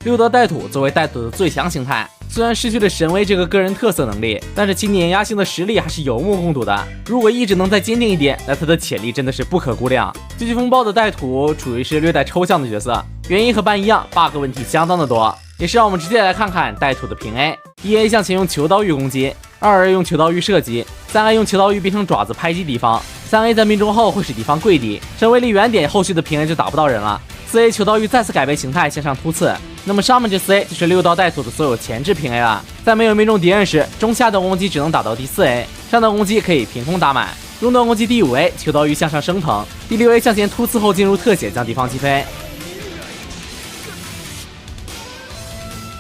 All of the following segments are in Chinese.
六道带土作为带土的最强形态，虽然失去了神威这个个人特色能力，但是其碾压性的实力还是有目共睹的。如果意志能再坚定一点，那他的潜力真的是不可估量。极具风暴的带土处于是略带抽象的角色，原因和班一样 ，bug 问题相当的多。也是让我们直接来看看带土的平 A。1A 向前用球刀玉攻击，2A 用球刀玉射击，3A 用球刀玉变成爪子拍击敌方，3A 在命中后会使敌方跪地，稍微离远点，后续的平 A 就打不到人了。4A 球刀玉再次改变形态向上突刺，那么上面这4A 就是六道带土的所有前置平 A 了。在没有命中敌人时，中下段攻击只能打到第4A， 上段攻击可以凭空打满。中段攻击第5A 球刀玉向上升腾，第6A 向前突刺后进入特写将敌方击飞。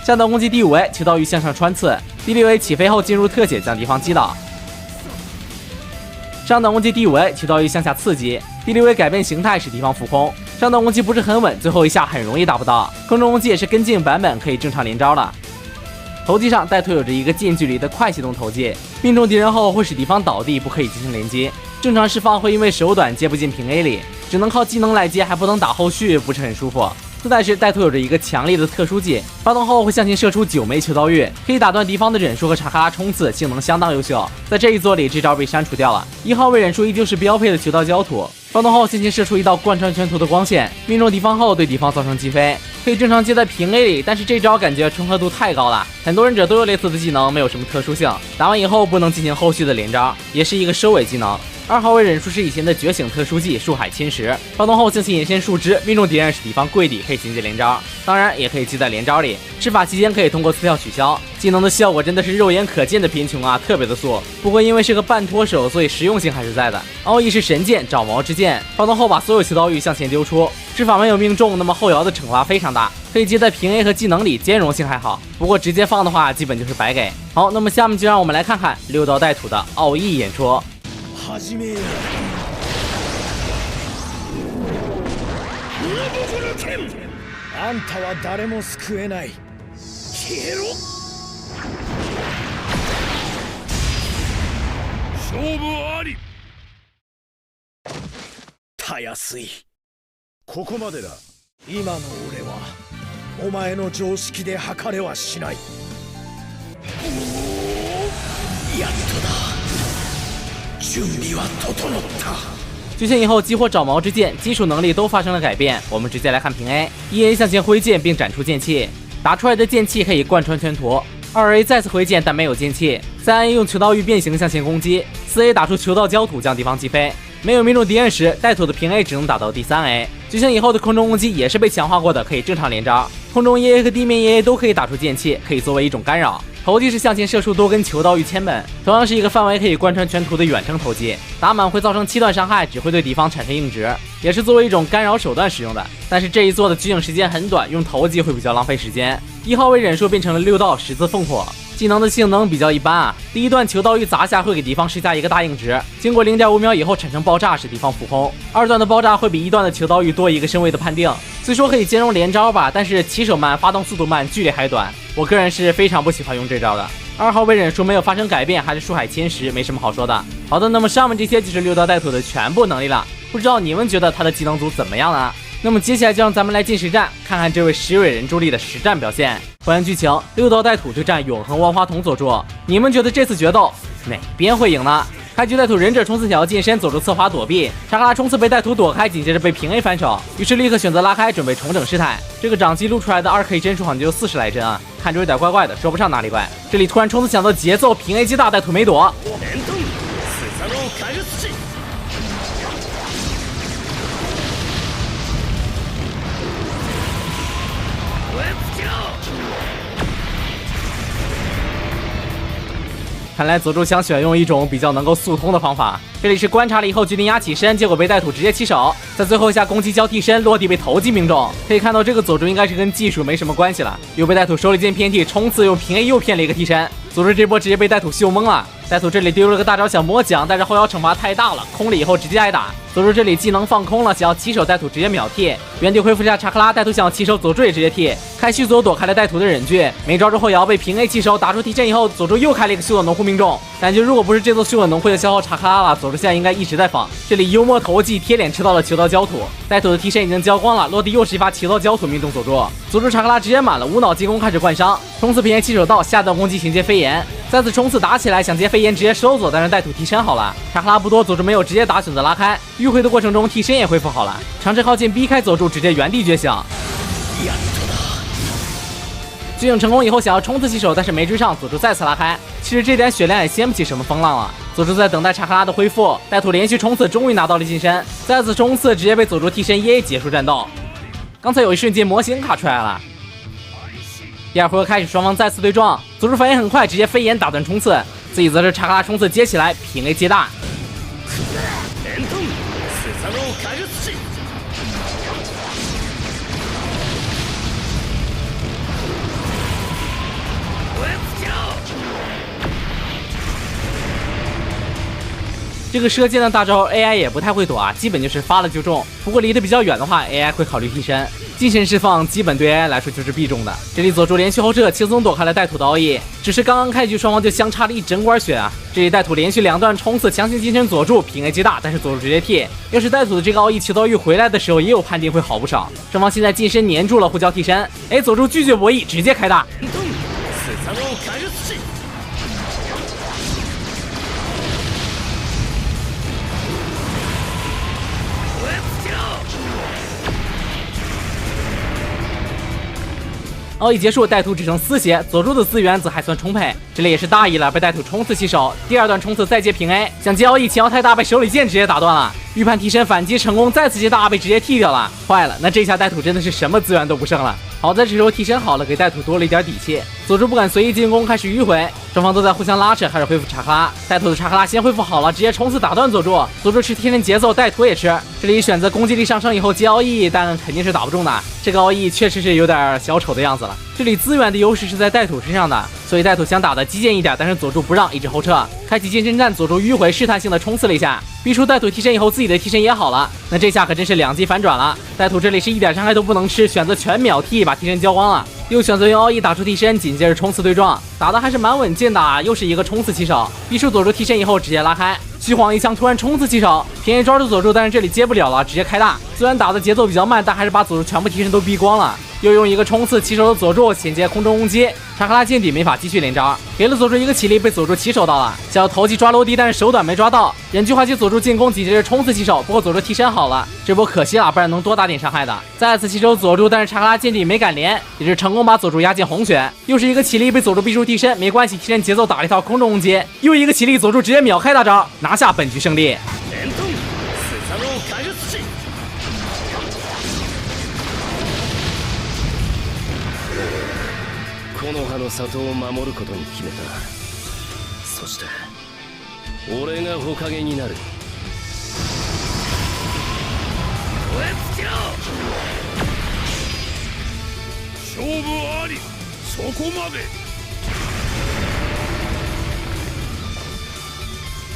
下段攻击第5A 球刀鱼向上穿刺，第6A 起飞后进入特写将敌方击倒。上段攻击第5A 球刀鱼向下刺激，第6A 改变形态使敌方浮空。上段攻击不是很稳，最后一下很容易打不到。空中攻击也是跟进版本可以正常连招了。投技上带土有着一个近距离的快启动投技，命中敌人后会使敌方倒地，不可以进行连击。正常释放会因为手短接不进平 A 里，只能靠技能来接，还不能打后续，不是很舒服。自带时带土有着一个强烈的特殊技，发动后会向前射出9枚球刀玉，可以打断敌方的忍术和查克拉冲刺，性能相当优秀。在这一作里，这招被删除掉了。1号位忍术依旧是标配的球刀焦土，发动后向前射出一道贯穿全图的光线，命中敌方后对敌方造成击飞，可以正常接在平 A 里，但是这招感觉重合度太高了，很多忍者都有类似的技能，没有什么特殊性，打完以后不能进行后续的连招，也是一个收尾技能。2号位忍术是以前的觉醒特殊技树海侵蚀，发动后向前延伸树枝，命中敌人使敌方跪地，可以衔接连招，当然也可以记在连招里。施法期间可以通过撕票取消，技能的效果真的是肉眼可见的贫穷啊，特别的素。不过因为是个半脱手，所以实用性还是在的。奥义是神剑爪毛之剑，发动后把所有球刀玉向前丢出，施法没有命中，那么后摇的惩罚非常大，可以接在平 A 和技能里，兼容性还好。不过直接放的话，基本就是白给。好，那么下面就让我们来看看六道带土的奥义演出。始めよ。あんたは誰も救えない。消えろ。勝負あり。たやすい。ここまでだ。今の俺はお前の常識で測れはしない。やっとだ。準備は整った。觉醒以后激活爪毛之剑，基础能力都发生了改变。我们直接来看平 A。1A 向前挥剑并展出剑气，打出来的剑气可以贯穿全图。2A 再次挥剑但没有剑气。3A 用球刀玉变形向前攻击。4A 打出球道焦土将敌方击飞。没有命中敌人时，带土的平 A 只能打到第3A。觉醒以后的空中攻击也是被强化过的，可以正常连招。空中 EA 和地面 EA 都可以打出剑气，可以作为一种干扰。投技是向前射出多根球刀玉千本，同样是一个范围可以贯穿全图的远程投技，打满会造成7段伤害，只会对敌方产生硬直，也是作为一种干扰手段使用的。但是这一作的觉醒时间很短，用投技会比较浪费时间。1号位忍术变成了6道十字凤火，技能的性能比较一般啊。第一段球刀玉砸下会给敌方施加一个大硬直，经过0.5秒以后产生爆炸，使敌方浮空。2段的爆炸会比1段的球刀玉多一个身位的判定，虽说可以兼容连招吧，但是起手慢，发动速度慢，距离还短，我个人是非常不喜欢用这招的。2号位忍术没有发生改变，还是树海侵蚀，没什么好说的。好的，那么上面这些就是六道带土的全部能力了，不知道你们觉得他的技能组怎么样呢？那么接下来就让咱们来进实战，看看这位石蕊人助力的实战表现。还原剧情，六道带土对战永恒万花筒佐助，你们觉得这次决斗哪边会赢呢？开局带土忍者冲刺条近身，佐助侧滑躲避，查克拉冲刺被带土躲开，紧接着被平 A 反手，于是立刻选择拉开，准备重整事态。这个掌机录出来的2K 帧数好像就40来帧啊，看着有点怪怪的，说不上哪里怪。这里突然冲刺抢到节奏，平 A 击大，带土没躲。看来佐助想选用一种比较能够速通的方法。这里是观察了以后决定压起身，结果被带土直接起手，在最后一下攻击交替身落地被投技命中。可以看到这个佐助应该是跟技术没什么关系了，又被带土手里剑偏替冲刺，用平 A 又骗了一个替身。佐助这波直接被带土秀懵了，带土这里丢了个大招想魔奖，但是后摇惩罚太大了，空了以后直接挨打。佐助这里技能放空了，想要起手带土直接秒替，原地恢复下查克拉，带土想要起手，佐助也直接替，开虚佐躲开了带土的忍具，没抓住后摇被平 A 起手打出提身以后，佐助又开了一个虚佐农户命中，感觉如果不是这座虚佐农户的消耗查克拉了，佐助现在应该一直在放。这里幽默投技贴脸吃到了求刀焦土，带土的提身已经交光了，落地又是一发求刀焦土命中佐助查克拉直接满了，无脑进攻开始灌伤，冲刺平 A 起手到，下段攻击衔接飞檐，再次冲刺打起来，想接飞檐直接收走，但是带土提身好了，查克拉不多，佐助没有直接打，选择拉开，迂回的过程中提身也恢复好了，长针靠近逼开佐助，直接原地绝响。巨影成功以后想要冲刺起手，但是没追上，佐助再次拉开。其实这点血量也掀不起什么风浪了。佐助在等待查克拉的恢复，带土连续冲刺，终于拿到了近身，再次冲刺直接被佐助替身 EA 结束战斗。刚才有一瞬间模型卡出来了。第二回合开始，双方再次对撞，佐助反应很快，直接飞檐打断冲刺，自己则是查克拉冲刺接起来，平 A 接大。这个射箭的大招 AI 也不太会躲啊，基本就是发了就中。不过离得比较远的话 ，AI 会考虑替身。近身释放基本对 AI 来说就是必中的。这里佐助连续后撤，轻松躲开了带土的奥义。只是刚刚开局双方就相差了一整管血啊！这里带土连续两段冲刺，强行近身佐助平 A 接大，但是佐助直接替。要是带土的这个奥义求刀玉回来的时候，也有判定会好不少。双方现在近身黏住了，互交替身。哎，佐助拒绝博弈，直接开大。奥义结束，带土只剩丝血，佐助的资源则还算充沛，这里也是大意了，被带土冲刺起手，第二段冲刺再接平 A， 想接奥义前摇太大，被手里剑直接打断了，预判替身反击成功，再次接大被直接替掉了，坏了，那这下带土真的是什么资源都不剩了。好在这时候替身好了，给带土多了一点底气，佐助不敢随意进攻，开始迂回，双方都在互相拉扯，开始恢复查克拉，带土的查克拉先恢复好了，直接冲刺打断佐助吃替身节奏，带土也吃，这里选择攻击力上升以后接奥义，但肯定是打不中的，这个奥义确实是有点小丑的样子了。这里资源的优势是在带土身上的，所以带土想打的激进一点，但是佐助不让，一直后撤，开启近身战，佐助迂回试探性的冲刺了一下，逼出带土替身以后，自己的替身也好了，那这下可真是两极反转了。带土这里是一点伤害都不能吃，选择全秒替把替身交光了，又选择用奥义打出替身，紧接着冲刺对撞，打的还是蛮稳健的，又是一个冲刺起手，逼出佐助替身以后直接拉开，虚晃一枪突然冲刺起手，平 A 抓住佐助，但是这里接不了了，直接开大，虽然打的节奏比较慢，但还是把佐助全部替身都逼光了。又用一个冲刺起手的佐助衔接空中攻击，查克拉见底没法继续连招，给了佐助一个起立，被佐助起手到了，想要投技抓落地，但是手短没抓到，忍具化解佐助进攻，紧接着冲刺起手，不过佐助替身好了，这波可惜了，不然能多打点伤害的。再次起手佐助，但是查克拉见底没敢连，也是成功把佐助压进红血，又是一个起立被佐助逼出替身，没关系，替身节奏打了一套空中攻击，又一个起立，佐助直接秒开大招，拿下本局胜利。木の葉の里を守ることに決めた。そして俺が火影になる。燃え尽きろ！勝負あり、そこまで。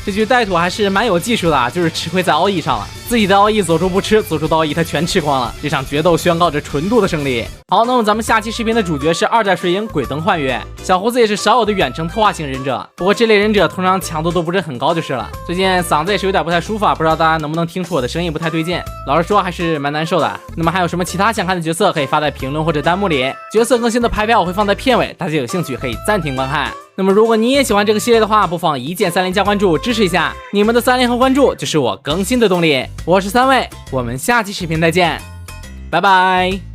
这局带土还是蛮有技术的啊，就是吃亏在奥义上了。自己的奥义佐助不吃，佐助的奥义他全吃光了。这场决斗宣告着纯度的胜利。好，那么咱们下期视频的主角是二代水影鬼灯幻月，小胡子也是少有的远程特化型忍者。不过这类忍者通常强度都不是很高就是了。最近嗓子也是有点不太舒服啊，不知道大家能不能听出我的声音不太对劲。老实说还是蛮难受的。那么还有什么其他想看的角色可以发在评论或者弹幕里，角色更新的排表我会放在片尾，大家有兴趣可以暂停观看。那么如果你也喜欢这个系列的话，不妨一键3连加关注支持一下，你们的3连和关注就是我更新的动力。我是3位，我们下期视频再见，拜拜。